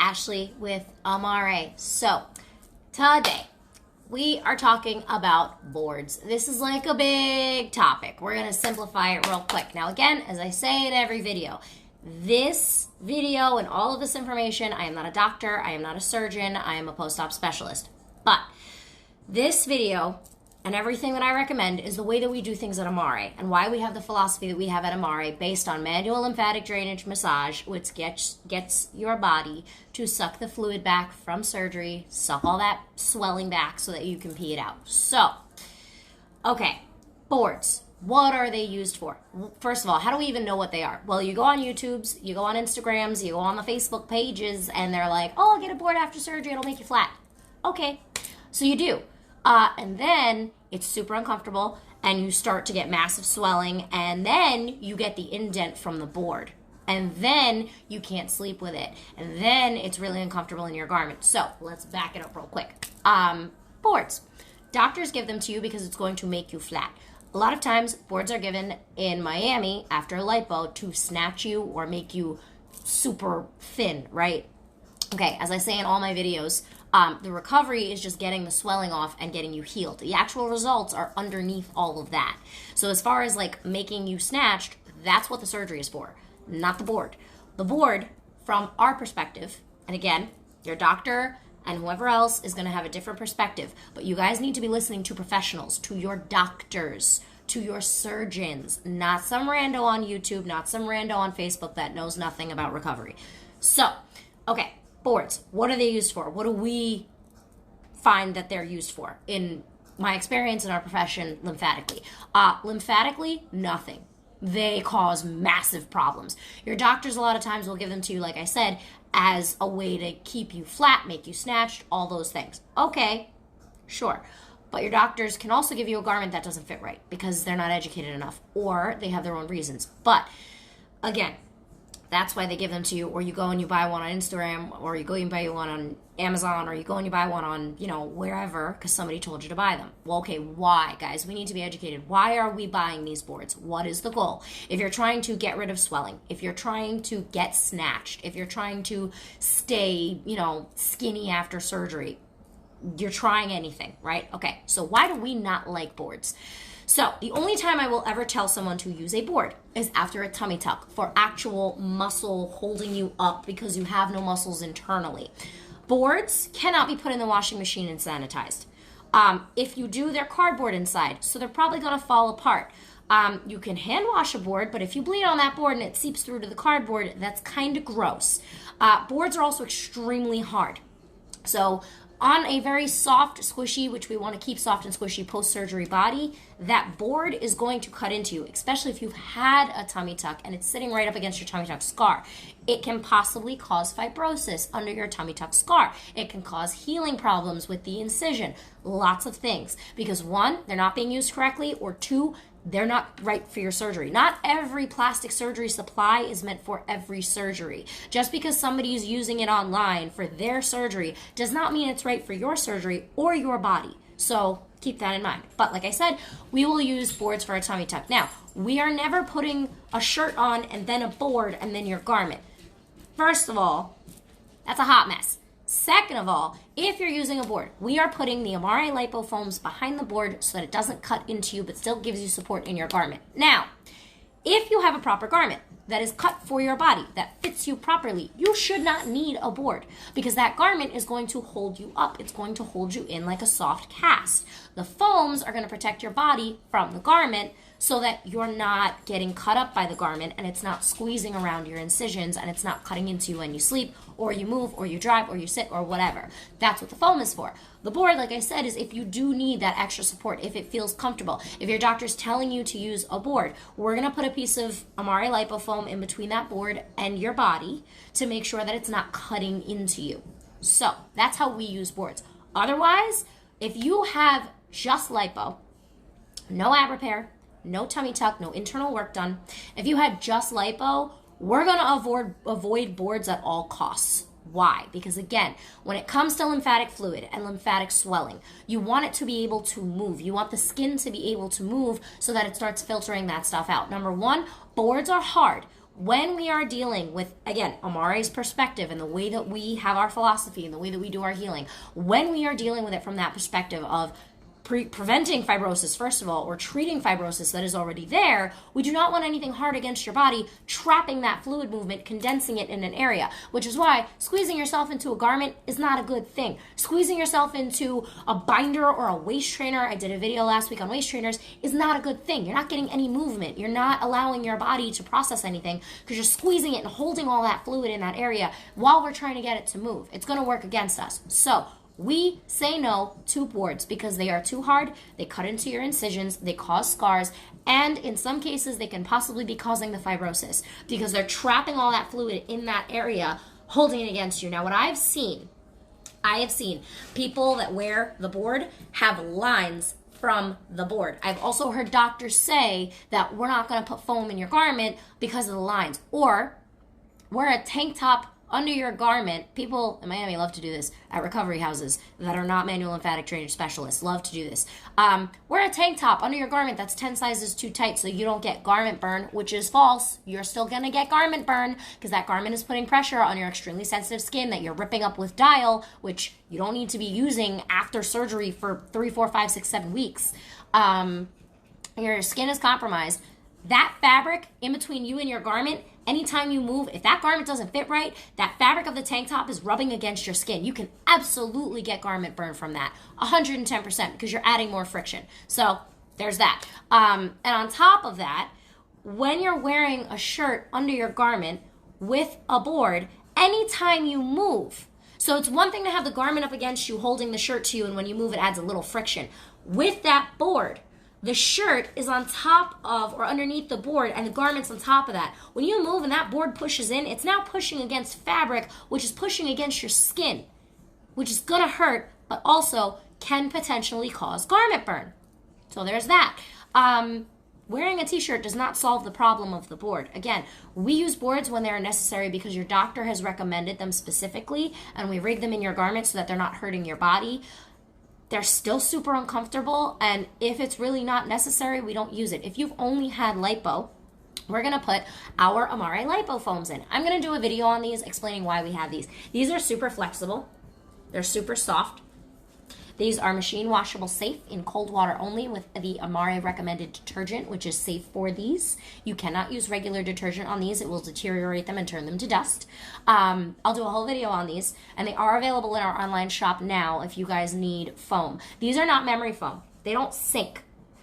Ashley with Amare. So, today we are talking about boards. This is like a big topic. We're going to simplify it real quick. Now, again, as I say in every video, this video and all of this information, I am not a doctor, I am not a surgeon, I am a post-op specialist. But this video and everything that I recommend is the way that we do things at Amare and why we have the philosophy that we have at Amare based on manual lymphatic drainage massage, which gets your body to suck the fluid back from surgery, suck all that swelling back so that you can pee it out. So, okay, boards. What are they used for? First of all, how do we even know what they are? Well, you go on YouTubes, you go on Instagrams, you go on the Facebook pages, and they're like, oh, get a board after surgery, it'll make you flat. Okay, so you do. And then it's super uncomfortable and you start to get massive swelling and then you get the indent from the board and then you can't sleep with it and then it's really uncomfortable in your garment. So let's back it up real quick. Boards. Doctors give them to you because it's going to make you flat. A lot of times boards are given in Miami after lipo to snatch you or make you super thin, right? Okay, as I say in all my videos, the recovery is just getting the swelling off and getting you healed. The actual results are underneath all of that. So as far as like making you snatched, that's what the surgery is for, not the board. The board, from our perspective, and again, your doctor and whoever else is going to have a different perspective, but you guys need to be listening to professionals, to your doctors, to your surgeons, not some rando on YouTube, not some rando on Facebook that knows nothing about recovery. So, okay. Boards, what are they used for? What do we find that they're used for? In my experience in our profession, lymphatically. Lymphatically, nothing. They cause massive problems. Your doctors a lot of times will give them to you, like I said, as a way to keep you flat, make you snatched, all those things. Okay, sure. But your doctors can also give you a garment that doesn't fit right because they're not educated enough or they have their own reasons. But again, that's why they give them to you, or you go and you buy one on Instagram, or you go and buy one on Amazon, or you go and you buy one on, wherever, because somebody told you to buy them. Well, okay, why, guys? We need to be educated. Why are we buying these boards? What is the goal? If you're trying to get rid of swelling, if you're trying to get snatched, if you're trying to stay, skinny after surgery, you're trying anything, right? Okay, so why do we not like boards? So the only time I will ever tell someone to use a board is after a tummy tuck for actual muscle holding you up because you have no muscles internally. Boards cannot be put in the washing machine and sanitized. If you do, they're cardboard inside, so they're probably going to fall apart. You can hand wash a board, but if you bleed on that board and it seeps through to the cardboard, that's kind of gross. Boards are also extremely hard. So on a very soft, squishy, which we want to keep soft and squishy post-surgery body, that board is going to cut into you, especially if you've had a tummy tuck and it's sitting right up against your tummy tuck scar. It can possibly cause fibrosis under your tummy tuck scar. It can cause healing problems with the incision. Lots of things. Because one, they're not being used correctly, or two, they're not right for your surgery. Not every plastic surgery supply is meant for every surgery. Just because somebody is using it online for their surgery does not mean it's right for your surgery or your body. So keep that in mind. But like I said, we will use boards for a tummy tuck. Now, we are never putting a shirt on and then a board and then your garment. First of all, that's a hot mess. Second of all, if you're using a board, we are putting the Amare Lipo Foams behind the board so that it doesn't cut into you but still gives you support in your garment. Now, if you have a proper garment that is cut for your body, that fits you properly, you should not need a board because that garment is going to hold you up. It's going to hold you in like a soft cast. The foams are going to protect your body from the garment so that you're not getting cut up by the garment and it's not squeezing around your incisions and it's not cutting into you when you sleep or you move or you drive or you sit or whatever. That's what the foam is for. The board, like I said, is if you do need that extra support, if it feels comfortable. If your doctor's telling you to use a board, we're going to put a piece of Amare Lipo Foam in between that board and your body to make sure that it's not cutting into you. So that's how we use boards. Otherwise, if you have just lipo, no ab repair, no tummy tuck, no internal work done. If you had just lipo, we're going to avoid boards at all costs. Why? Because again, when it comes to lymphatic fluid and lymphatic swelling, you want it to be able to move. You want the skin to be able to move so that it starts filtering that stuff out. Number one, boards are hard. when we are dealing with, again, Amare's perspective and the way that we have our philosophy and the way that we do our healing, when we are dealing with it from that perspective of preventing fibrosis, first of all, or treating fibrosis that is already there, we do not want anything hard against your body, trapping that fluid movement, condensing it in an area, which is why squeezing yourself into a garment is not a good thing. Squeezing yourself into a binder or a waist trainer, I did a video last week on waist trainers, is not a good thing. You're not getting any movement. You're not allowing your body to process anything because you're squeezing it and holding all that fluid in that area while we're trying to get it to move. It's going to work against us. So we say no to boards because they are too hard, they cut into your incisions, they cause scars, and in some cases they can possibly be causing the fibrosis because they're trapping all that fluid in that area, holding it against you. Now what I have seen people that wear the board have lines from the board. I've also heard doctors say that we're not going to put foam in your garment because of the lines, or wear a tank top under your garment. People in Miami love to do this at recovery houses that are not manual lymphatic drainage specialists. Love to do this. Wear a tank top under your garment that's 10 sizes too tight so you don't get garment burn, which is false. You're still going to get garment burn because that garment is putting pressure on your extremely sensitive skin that you're ripping up with dial, which you don't need to be using after surgery for 3, 4, 5, 6, 7 weeks. Your skin is compromised. That fabric in between you and your garment, anytime you move, if that garment doesn't fit right, that fabric of the tank top is rubbing against your skin. You can absolutely get garment burn from that, 110%, because you're adding more friction. So there's that. And on top of that, when you're wearing a shirt under your garment with a board, anytime you move, so it's one thing to have the garment up against you holding the shirt to you, and when you move it adds a little friction. With that board, the shirt is on top of or underneath the board and the garment's on top of that. When you move and that board pushes in, it's now pushing against fabric, which is pushing against your skin, which is going to hurt, but also can potentially cause garment burn. So there's that. Wearing a t-shirt does not solve the problem of the board. Again, we use boards when they are necessary because your doctor has recommended them specifically, and we rig them in your garment so that they're not hurting your body. They're still super uncomfortable, and if it's really not necessary, we don't use it. If you've only had lipo, we're going to put our Amare Lipo Foams in. I'm going to do a video on these explaining why we have these. These are super flexible. They're super soft. These are machine washable, safe, in cold water only with the Amare recommended detergent, which is safe for these. You cannot use regular detergent on these. It will deteriorate them and turn them to dust. I'll do a whole video on these, and they are available in our online shop now if you guys need foam. These are not memory foam. They don't sink.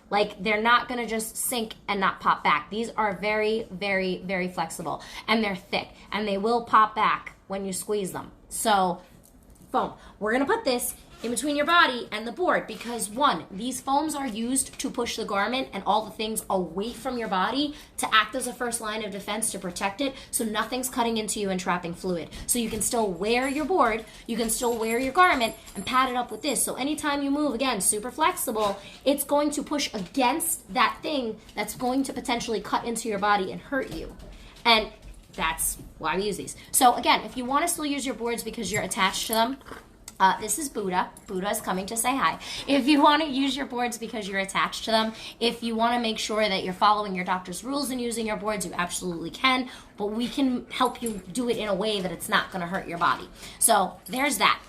Like, they're not going to just sink and not pop back. These are very, very, very flexible, and they're thick, and they will pop back when you squeeze them. So, foam. We're going to put this in between your body and the board because, one, these foams are used to push the garment and all the things away from your body to act as a first line of defense to protect it so nothing's cutting into you and trapping fluid. So you can still wear your board, you can still wear your garment and pad it up with this. So anytime you move, again, super flexible, it's going to push against that thing that's going to potentially cut into your body and hurt you. And that's why we use these. So again, if you want to still use your boards because you're attached to them, this is Buddha. Buddha is coming to say hi. If you want to use your boards because you're attached to them, if you want to make sure that you're following your doctor's rules and using your boards, you absolutely can, but we can help you do it in a way that it's not going to hurt your body. So there's that.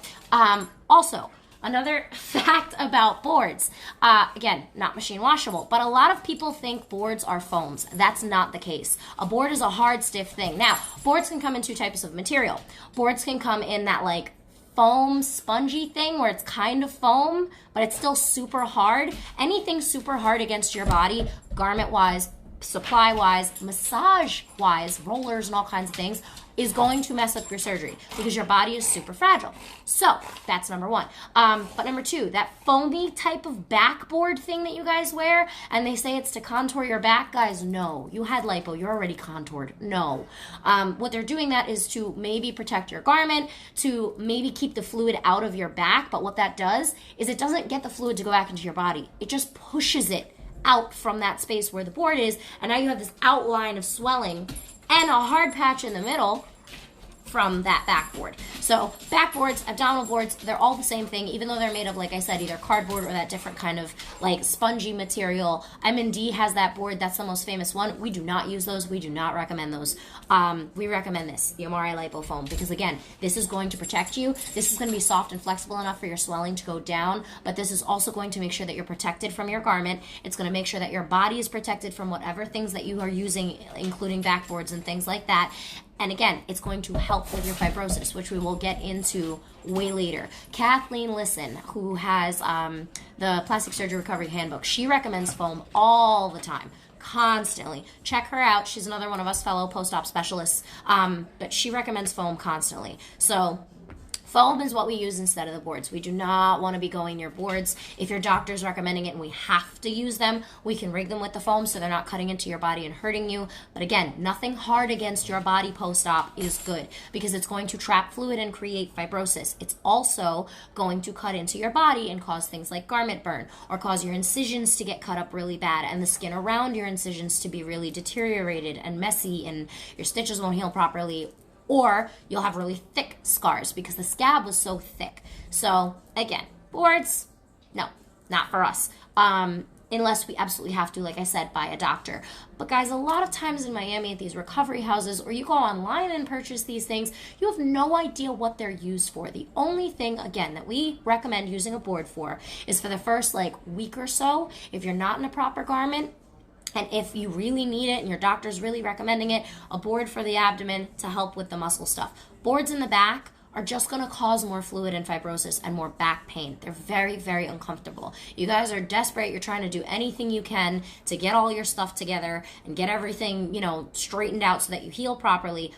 Also, another fact about boards, again, not machine washable, but a lot of people think boards are foams. That's not the case. A board is a hard, stiff thing. Now, boards can come in two types of material. Boards can come in that like foam spongy thing where it's kind of foam, but it's still super hard. Anything super hard against your body, garment-wise, supply-wise, massage-wise, rollers and all kinds of things, is going to mess up your surgery because your body is super fragile. So that's number one. But number two, that foamy type of backboard thing that you guys wear, and they say it's to contour your back, guys, no. You had lipo, you're already contoured. No. What they're doing that is to maybe protect your garment, to maybe keep the fluid out of your back, but what that does is it doesn't get the fluid to go back into your body. It just pushes it out from that space where the board is, and now you have this outline of swelling and a hard patch in the middle from that backboard. So backboards, abdominal boards, they're all the same thing, even though they're made of, like I said, either cardboard or that different kind of like spongy material. MLD has that board. That's the most famous one. We do not use those. We do not recommend those. We recommend this, the Amare Lipo Foam, because again, this is going to protect you. This is going to be soft and flexible enough for your swelling to go down, but this is also going to make sure that you're protected from your garment. It's going to make sure that your body is protected from whatever things that you are using, including backboards and things like that. And again, it's going to help with your fibrosis, which we will get into way later. Kathleen Lisson, who has the Plastic Surgery Recovery Handbook, she recommends foam all the time, constantly. Check her out. She's another one of us fellow post-op specialists, but she recommends foam constantly. So foam is what we use instead of the boards. We do not want to be going near boards. If your doctor's recommending it and we have to use them, we can rig them with the foam so they're not cutting into your body and hurting you. But again, nothing hard against your body post-op is good because it's going to trap fluid and create fibrosis. It's also going to cut into your body and cause things like garment burn or cause your incisions to get cut up really bad and the skin around your incisions to be really deteriorated and messy and your stitches won't heal properly. Or you'll have really thick scars because the scab was so thick. So again, boards, no, not for us. Unless we absolutely have to, like I said, by a doctor. But guys, a lot of times in Miami at these recovery houses, or you go online and purchase these things, you have no idea what they're used for. The only thing, again, that we recommend using a board for is for the first like week or so, if you're not in a proper garment. And if you really need it and your doctor's really recommending it, a board for the abdomen to help with the muscle stuff. Boards in the back are just going to cause more fluid and fibrosis and more back pain. They're very, very uncomfortable. You guys are desperate. You're trying to do anything you can to get all your stuff together and get everything, straightened out so that you heal properly.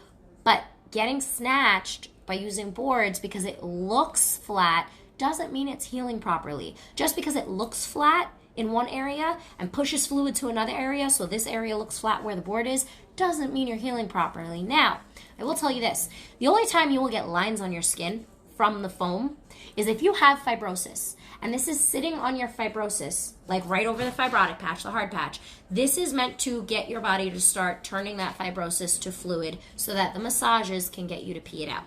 But getting snatched by using boards because it looks flat doesn't mean it's healing properly. Just because it looks flat in one area and pushes fluid to another area, so this area looks flat where the board is, doesn't mean you're healing properly. Now, I will tell you this. The only time you will get lines on your skin from the foam is if you have fibrosis. And this is sitting on your fibrosis, like right over the fibrotic patch, the hard patch. This is meant to get your body to start turning that fibrosis to fluid so that the massages can get you to pee it out.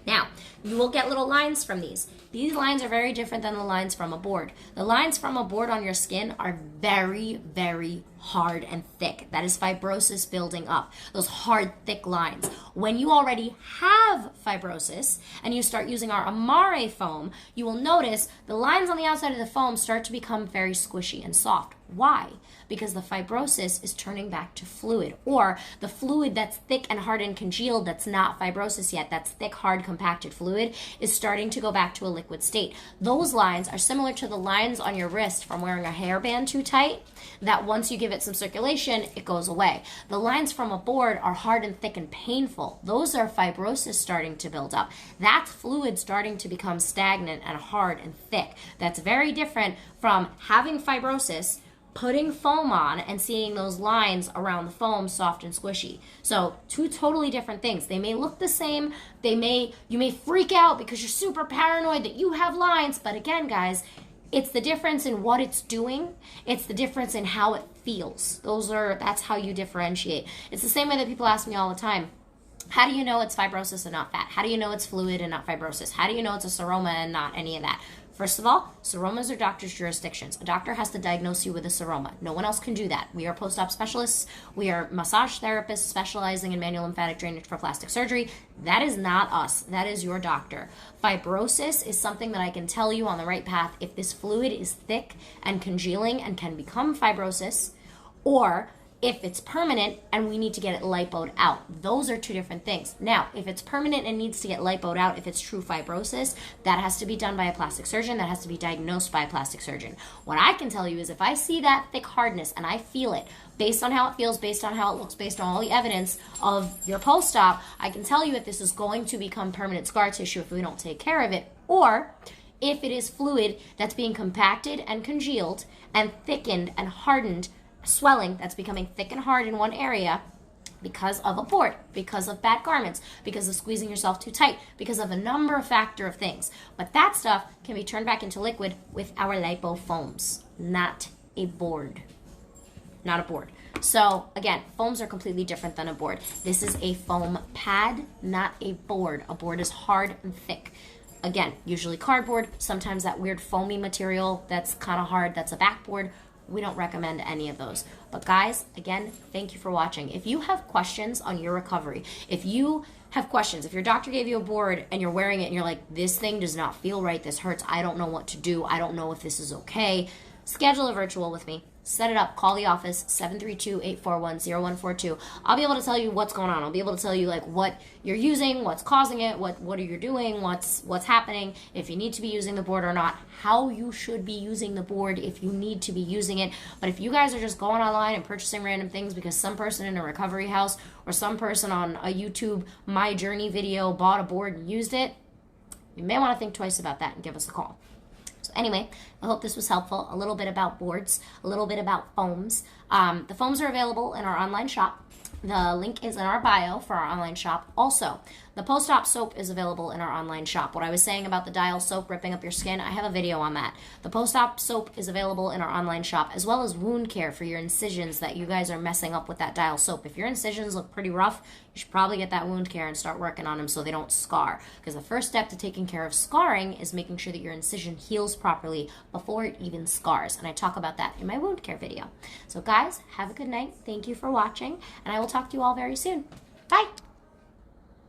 Now, you will get little lines from these. These lines are very different than the lines from a board. The lines from a board on your skin are very, very hard and thick. That is fibrosis building up. Those hard, thick lines. When you already have fibrosis and you start using our Amare foam, you will notice the lines on the outside of the foam start to become very squishy and soft. Why? Because the fibrosis is turning back to fluid, or the fluid that's thick and hard and congealed that's not fibrosis yet, that's thick, hard, compacted fluid, is starting to go back to a liquid state. Those lines are similar to the lines on your wrist from wearing a hairband too tight, that once you give it some circulation, it goes away. The lines from a board are hard and thick and painful. Those are fibrosis starting to build up. That's fluid starting to become stagnant and hard and thick. That's very different from having fibrosis, putting foam on and seeing those lines around the foam soft and squishy. So two totally different things. They may look the same. You may freak out because you're super paranoid that you have lines. But again, guys, it's the difference in what it's doing. It's the difference in how it feels. That's how you differentiate. It's the same way that people ask me all the time, how do you know it's fibrosis and not fat? How do you know it's fluid and not fibrosis? How do you know it's a seroma and not any of that? First of all, seromas are doctors' jurisdictions. A doctor has to diagnose you with a seroma. No one else can do that. We are post-op specialists. We are massage therapists specializing in manual lymphatic drainage for plastic surgery. That is not us. That is your doctor. Fibrosis is something that I can tell you on the right path if this fluid is thick and congealing and can become fibrosis, or if it's permanent and we need to get it lipoed out. Those are two different things. Now, if it's permanent and needs to get lipoed out, if it's true fibrosis, that has to be done by a plastic surgeon. That has to be diagnosed by a plastic surgeon. What I can tell you is if I see that thick hardness and I feel it, based on how it feels, based on how it looks, based on all the evidence of your post-op, I can tell you if this is going to become permanent scar tissue if we don't take care of it, or if it is fluid that's being compacted and congealed and thickened and hardened, swelling that's becoming thick and hard in one area because of a board, because of bad garments, because of squeezing yourself too tight, because of a number of factor of things. But that stuff can be turned back into liquid with our Lipo Foams, not a board. Not a board. So again, foams are completely different than a board. This is a foam pad, not a board. A board is hard and thick. Again, usually cardboard, sometimes that weird foamy material that's kind of hard, that's a backboard. We don't recommend any of those. But guys, again, thank you for watching. If you have questions on your recovery, if you have questions, if your doctor gave you a board and you're wearing it and you're like, this thing does not feel right, this hurts, I don't know what to do, I don't know if this is okay, schedule a virtual with me. Set it up. Call the office, 732-841-0142. I'll be able to tell you what's going on. I'll be able to tell you like what you're using, what's causing it, what are you doing, what's happening, if you need to be using the board or not, how you should be using the board if you need to be using it. But if you guys are just going online and purchasing random things because some person in a recovery house or some person on a YouTube My Journey video bought a board and used it, you may want to think twice about that and give us a call. So anyway, I hope this was helpful. A little bit about boards, a little bit about foams. The foams are available in our online shop. The link is in our bio for our online shop. Also, the post-op soap is available in our online shop. What I was saying about the dial soap ripping up your skin, I have a video on that. The post-op soap is available in our online shop, as well as wound care for your incisions that you guys are messing up with that dial soap. If your incisions look pretty rough, you should probably get that wound care and start working on them so they don't scar. Because the first step to taking care of scarring is making sure that your incision heals properly before it even scars. And I talk about that in my wound care video. So guys, have a good night. Thank you for watching, and I will talk to you all very soon. Bye!